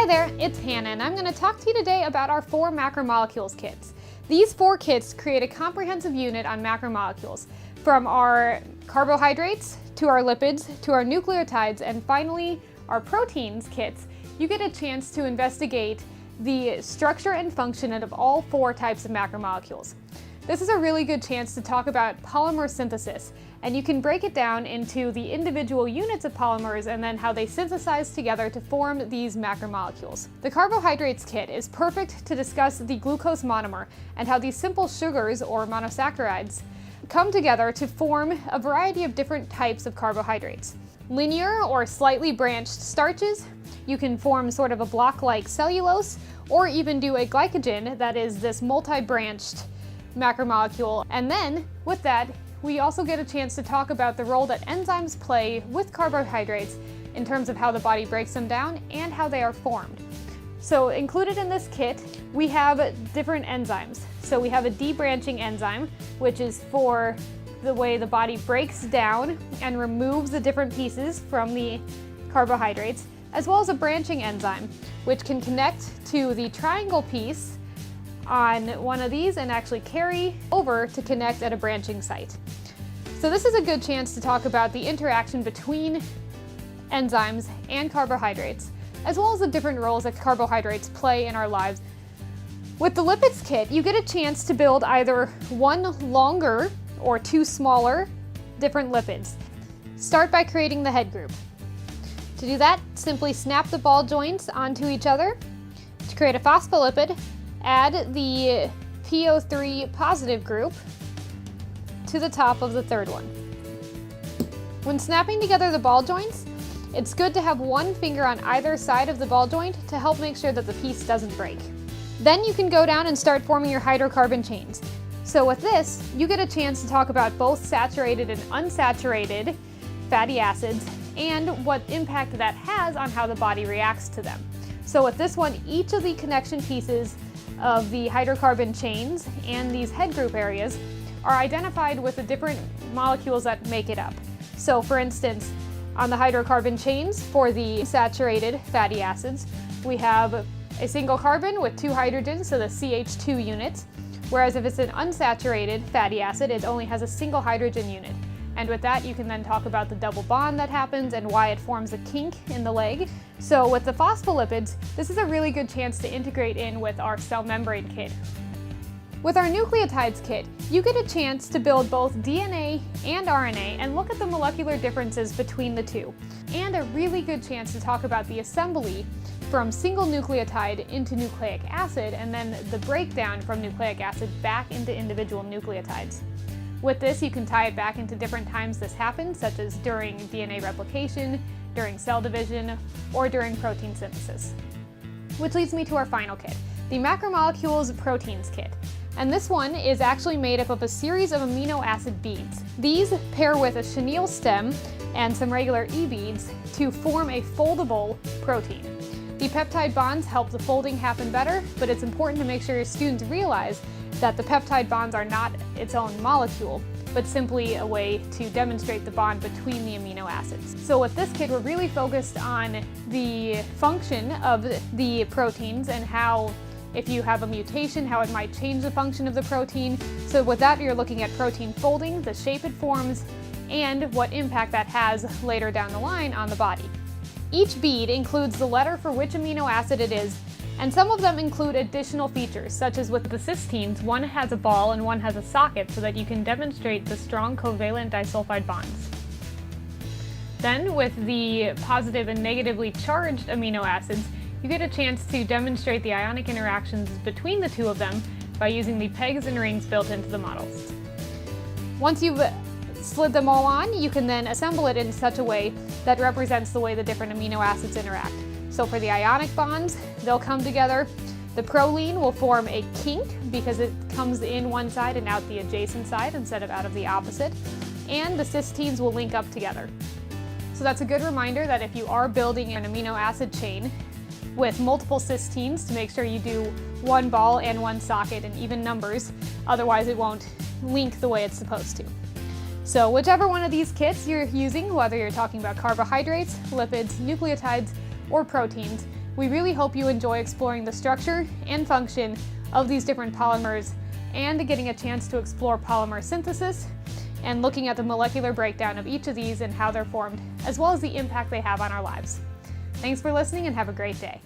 there, it's Hannah, and I'm going to talk to you today about our 4 macromolecules kits. These 4 kits create a comprehensive unit on macromolecules, from our carbohydrates, to our lipids, to our nucleotides, and finally our proteins kits. You get a chance to investigate the structure and function of all 4 types of macromolecules. This is a really good chance to talk about polymer synthesis, and you can break it down into the individual units of polymers and then how they synthesize together to form these macromolecules. The carbohydrates kit is perfect to discuss the glucose monomer and how these simple sugars or monosaccharides come together to form a variety of different types of carbohydrates. Linear or slightly branched starches, you can form sort of a block-like cellulose, or even do a glycogen that is this multi-branched macromolecule. And then with that, we also get a chance to talk about the role that enzymes play with carbohydrates in terms of how the body breaks them down and how they are formed. So included in this kit, we have different enzymes. So we have a debranching enzyme, which is for the way the body breaks down and removes the different pieces from the carbohydrates, as well as a branching enzyme, which can connect to the triangle piece on one of these and actually carry over to connect at a branching site. So this is a good chance to talk about the interaction between enzymes and carbohydrates, as well as the different roles that carbohydrates play in our lives. With the lipids kit, you get a chance to build either 1 longer or 2 smaller different lipids. Start by creating the head group. To do that, simply snap the ball joints onto each other. To create a phospholipid, add the PO3 positive group to the top of the third one. When snapping together the ball joints, it's good to have 1 finger on either side of the ball joint to help make sure that the piece doesn't break. Then you can go down and start forming your hydrocarbon chains. So with this, you get a chance to talk about both saturated and unsaturated fatty acids and what impact that has on how the body reacts to them. So with this one, each of the connection pieces of the hydrocarbon chains and these head group areas are identified with the different molecules that make it up. So for instance, on the hydrocarbon chains for the saturated fatty acids, we have a single carbon with 2 hydrogens, so the CH2 units, whereas if it's an unsaturated fatty acid, it only has a single hydrogen unit. And with that, you can then talk about the double bond that happens and why it forms a kink in the leg. So with the phospholipids, this is a really good chance to integrate in with our cell membrane kit. With our nucleotides kit, you get a chance to build both DNA and RNA and look at the molecular differences between the two. And a really good chance to talk about the assembly from single nucleotide into nucleic acid, and then the breakdown from nucleic acid back into individual nucleotides. With this, you can tie it back into different times this happens, such as during DNA replication, during cell division, or during protein synthesis. Which leads me to our final kit, the Macromolecules Proteins Kit. And this one is actually made up of a series of amino acid beads. These pair with a chenille stem and some regular E beads to form a foldable protein. The peptide bonds help the folding happen better, but it's important to make sure your students realize that the peptide bonds are not its own molecule, but simply a way to demonstrate the bond between the amino acids. So with this kit, we're really focused on the function of the proteins and how, if you have a mutation, how it might change the function of the protein. So with that, you're looking at protein folding, the shape it forms, and what impact that has later down the line on the body. Each bead includes the letter for which amino acid it is, and some of them include additional features, such as with the cysteines, one has a ball and one has a socket so that you can demonstrate the strong covalent disulfide bonds. Then with the positive and negatively charged amino acids, you get a chance to demonstrate the ionic interactions between the two of them by using the pegs and rings built into the models. Once you've slid them all on, you can then assemble it in such a way that represents the way the different amino acids interact. So for the ionic bonds, they'll come together. The proline will form a kink because it comes in one side and out the adjacent side instead of out of the opposite. And the cysteines will link up together. So that's a good reminder that if you are building an amino acid chain with multiple cysteines, to make sure you do 1 ball and 1 socket in even numbers, otherwise it won't link the way it's supposed to. So whichever one of these kits you're using, whether you're talking about carbohydrates, lipids, nucleotides, or proteins, We really hope you enjoy exploring the structure and function of these different polymers and getting a chance to explore polymer synthesis and looking at the molecular breakdown of each of these and how they're formed, as well as the impact they have on our lives. Thanks for listening and have a great day.